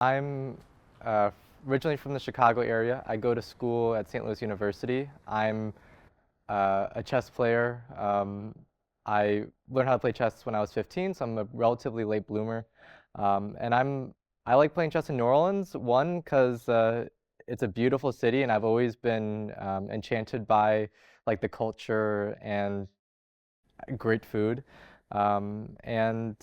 I'm uh, originally from the Chicago area. I go to school at St. Louis University. I'm a chess player. I learned how to play chess when I was 15, so I'm a relatively late bloomer. And I like playing chess in New Orleans, one, because it's a beautiful city, and I've always been enchanted by like the culture and great food. And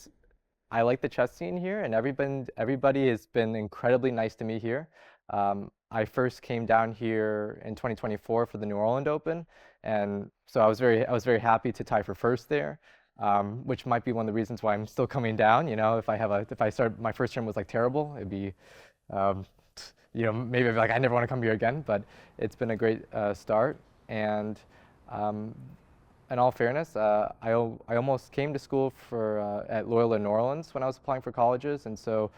I like the chess scene here, and everybody has been incredibly nice to me here. I first came down here in 2024 for the New Orleans Open, and so I was very happy to tie for first there, which might be one of the reasons why I'm still coming down. You know, if I start my first term was like terrible, it'd be, um, maybe I'd be like I never want to come here again. But it's been a great start, and um, in all fairness, I almost came to school at Loyola New Orleans when I was applying for colleges, and so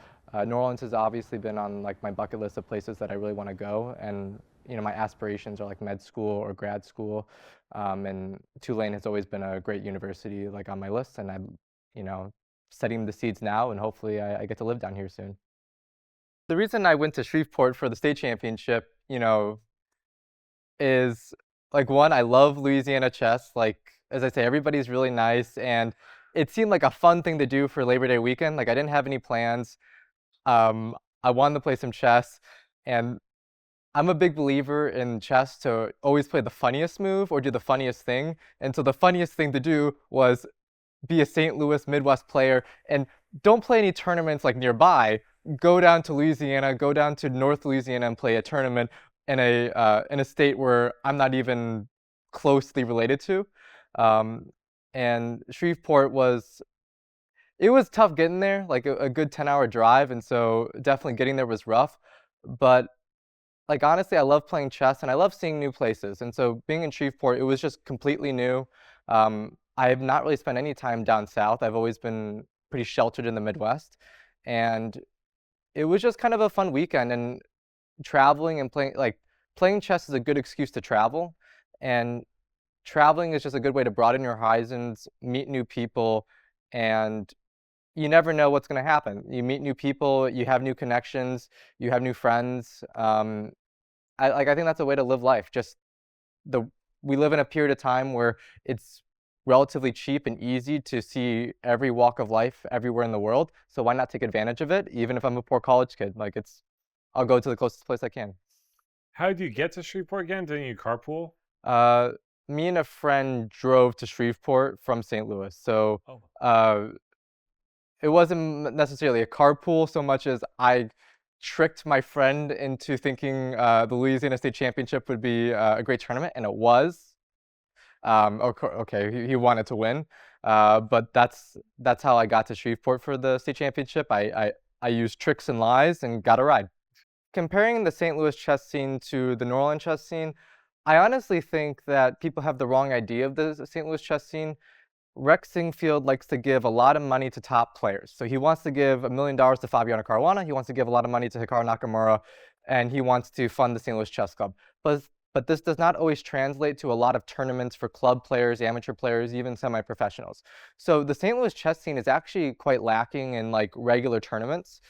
New Orleans has obviously been on like my bucket list of places that I really want to go, and my aspirations are like med school or grad school, and Tulane has always been a great university like on my list, and I'm you know setting the seeds now, and hopefully I get to live down here soon. The reason I went to Shreveport for the state championship, is like one, I love Louisiana chess. Like as I say, everybody's really nice, and it seemed like a fun thing to do for Labor Day weekend. Like I didn't have any plans. I wanted to play some chess, and I'm a big believer in chess to always play the funniest move or do the funniest thing. And so the funniest thing to do was be a St. Louis Midwest player and don't play any tournaments like nearby. Go down to Louisiana, go down to North Louisiana and play a tournament in a state where I'm not even closely related to. Um, and Shreveport was tough getting there, like a good 10-hour drive, and so definitely getting there was rough. But like honestly, I love playing chess and I love seeing new places. And so being in Shreveport, it was just completely new. I have not really spent any time down south. I've always been pretty sheltered in the Midwest, and it was just kind of a fun weekend. And traveling and playing chess is a good excuse to travel, and traveling is just a good way to broaden your horizons, meet new people, and you never know what's going to happen. You meet new people, you have new connections, you have new friends. I think that's a way to live life. Just the we live in a period of time where it's relatively cheap and easy to see every walk of life everywhere in the world. So why not take advantage of it? Even if I'm a poor college kid, I'll go to the closest place I can. How do you get to Shreveport again? Didn't you carpool? Uh, Me and a friend drove to Shreveport from St. Louis, so Oh, uh, it wasn't necessarily a carpool so much as I tricked my friend into thinking the Louisiana State Championship would be a great tournament, and it was. Okay, he wanted to win, but that's how I got to Shreveport for the state championship. I used tricks and lies and got a ride. Comparing the St. Louis chess scene to the New Orleans chess scene, I honestly think that people have the wrong idea of the St. Louis chess scene. Rex Singfield likes to give a lot of money to top players. So he wants to give $1 million to Fabiano Caruana. He wants to give a lot of money to Hikaru Nakamura, and he wants to fund the St. Louis Chess Club. But this does not always translate to a lot of tournaments for club players, amateur players, even semi-professionals. So the St. Louis chess scene is actually quite lacking in like regular tournaments.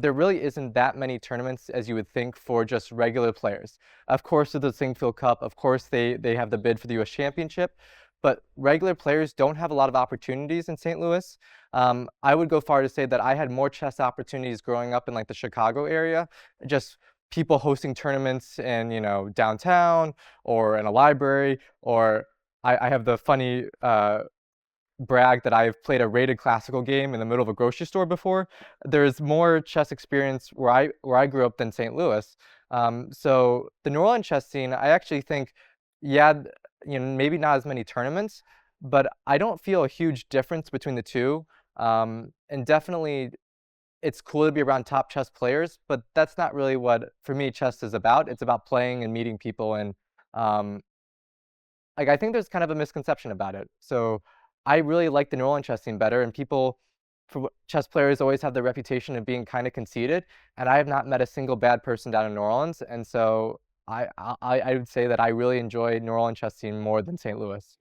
There really isn't that many tournaments as you would think for just regular players. Of course, with the Singfield Cup, of course they have the bid for the U.S. Championship, but regular players don't have a lot of opportunities in St. Louis. I would go far to say that I had more chess opportunities growing up in like the Chicago area, just people hosting tournaments in downtown or in a library, or I have the funny brag that I've played a rated classical game in the middle of a grocery store before. There's more chess experience where I grew up than St. Louis. So the New Orleans chess scene, I actually think, yeah, maybe not as many tournaments, but I don't feel a huge difference between the two. And definitely, it's cool to be around top chess players, but that's not really what, for me, chess is about. It's about playing and meeting people, and um, like I think there's kind of a misconception about it. So I really like the New Orleans chess scene better, and chess players always have the reputation of being kind of conceited, and I have not met a single bad person down in New Orleans, and so I would say that I really enjoy New Orleans chess scene more than St. Louis.